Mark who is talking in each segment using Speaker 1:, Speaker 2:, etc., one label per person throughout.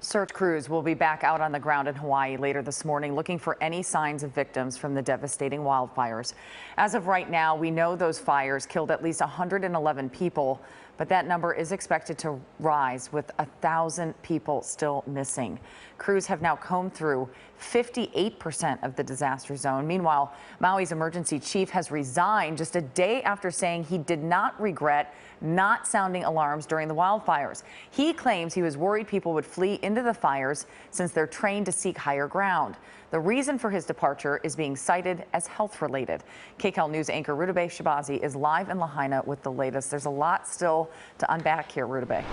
Speaker 1: Search crews will be back out on the ground in Hawaii later this morning looking for any signs of victims from the devastating wildfires. As of right now, we know those fires killed at least 111 people, but that number is expected to rise with 1,000 people still missing. Crews have now combed through 58% of the disaster zone. Meanwhile, Maui's emergency chief has resigned just a day after saying he did not regret not sounding alarms during the wildfires. He claims he was worried people would flee into the fires since they're trained to seek higher ground. The reason for his departure is being cited as health related. KCAL News anchor Rudabeh Shahbazi is live in Lahaina with the latest. There's a lot still to unpack here, Rudabeh.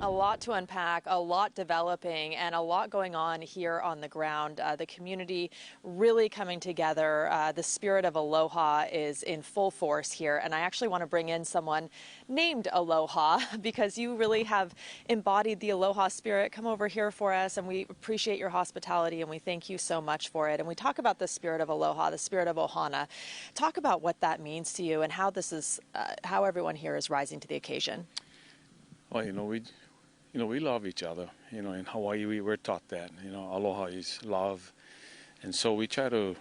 Speaker 2: A lot to unpack, a lot developing, and a lot going on here on the ground. The community really coming together. The spirit of Aloha is in full force here, and I actually want to bring in someone named Aloha because you really have embodied the Aloha spirit. Come over here for us, and we appreciate your hospitality, and we thank you so much for it. And we talk about the spirit of Aloha, the spirit of Ohana. Talk about what that means to you and how this is, how everyone here is rising to the occasion.
Speaker 3: Well, we love each other. In Hawaii, we were taught that, aloha is love. And so we try to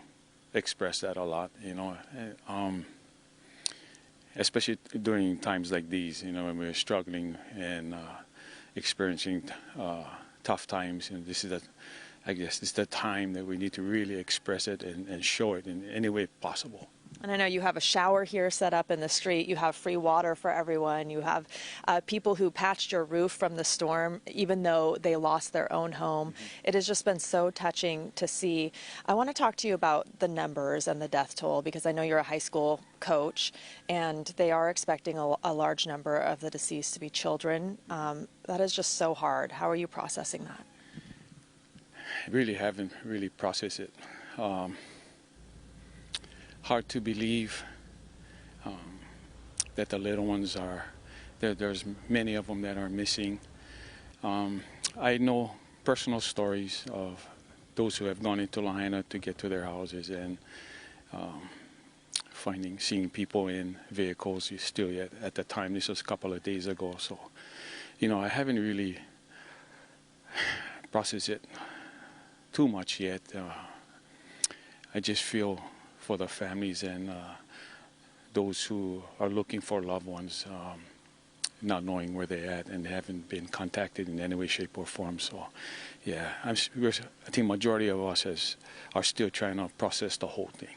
Speaker 3: express that a lot, especially during times like these, when we're struggling and experiencing tough times. This is I guess it's the time that we need to really express it and show it in any way possible.
Speaker 2: And I know you have a shower here set up in the street. You have free water for everyone. You have people who patched your roof from the storm, even though they lost their own home. It has just been so touching to see. I want to talk to you about the numbers and the death toll, because I know you're a high school coach, and they are expecting a large number of the deceased to be children. That is just so hard. How are you processing that?
Speaker 3: I really haven't really processed it. Hard to believe that the little ones are there. There's many of them that are missing. I know personal stories of those who have gone into Lahaina to get to their houses and seeing people in vehicles still yet at the time. This was a couple of days ago, so I haven't really processed it too much yet. I just feel for the families and those who are looking for loved ones, not knowing where they're at and haven't been contacted in any way, shape, or form. So, yeah, I think majority of us are still trying to process the whole thing.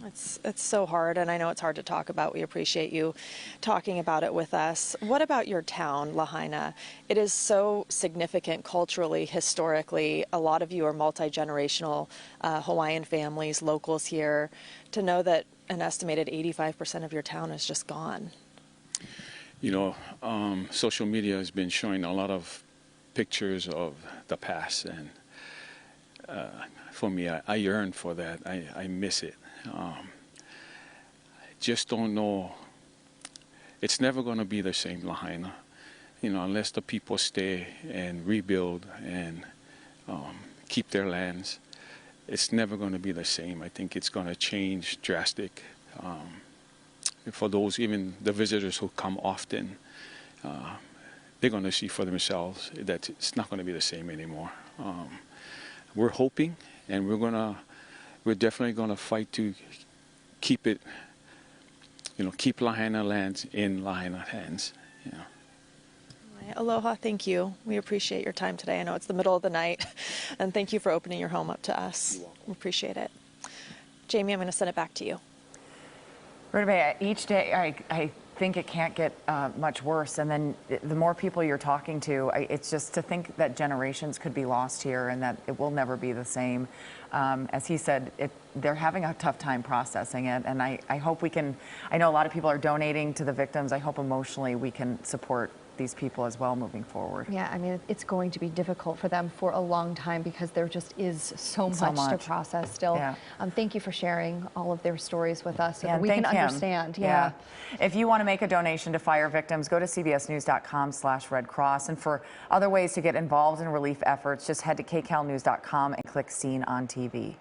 Speaker 2: It's so hard, and I know it's hard to talk about. We appreciate you talking about it with us. What about your town, Lahaina? It is so significant culturally, historically. A lot of you are multi-generational Hawaiian families, locals here. To know that an estimated 85% of your town is just gone.
Speaker 3: Social media has been showing a lot of pictures of the past, and for me, I yearn for that. I miss it. I just don't know. It's never going to be the same Lahaina, unless the people stay and rebuild and keep their lands. It's never going to be the same. I think it's going to change drastic. For those, even the visitors who come often, they're going to see for themselves that it's not going to be the same anymore. We're hoping, and we're definitely going to fight to keep it, keep Lahaina lands in Lahaina hands.
Speaker 2: Aloha, thank you. We appreciate your time today. I know it's the middle of the night, and thank you for opening your home up to us. We appreciate it. Jamie, I'm going to send it back to you.
Speaker 1: Rudabeh, each day I think it can't get much worse, and then the more people you're talking to, it's just to think that generations could be lost here and that it will never be the same. As he said, they're having a tough time processing it, and I hope we can. I know a lot of people are donating to the victims. I hope emotionally we can support these people as well moving forward.
Speaker 4: Yeah, I mean, it's going to be difficult for them for a long time because there just is so much to process still.
Speaker 1: Yeah.
Speaker 4: Thank you for sharing all of their stories with us so that we
Speaker 1: can
Speaker 4: understand.
Speaker 1: Yeah. If you want to make a donation to fire victims, go to cbsnews.com/Red Cross. And for other ways to get involved in relief efforts, just head to kcalnews.com and click Seen on TV.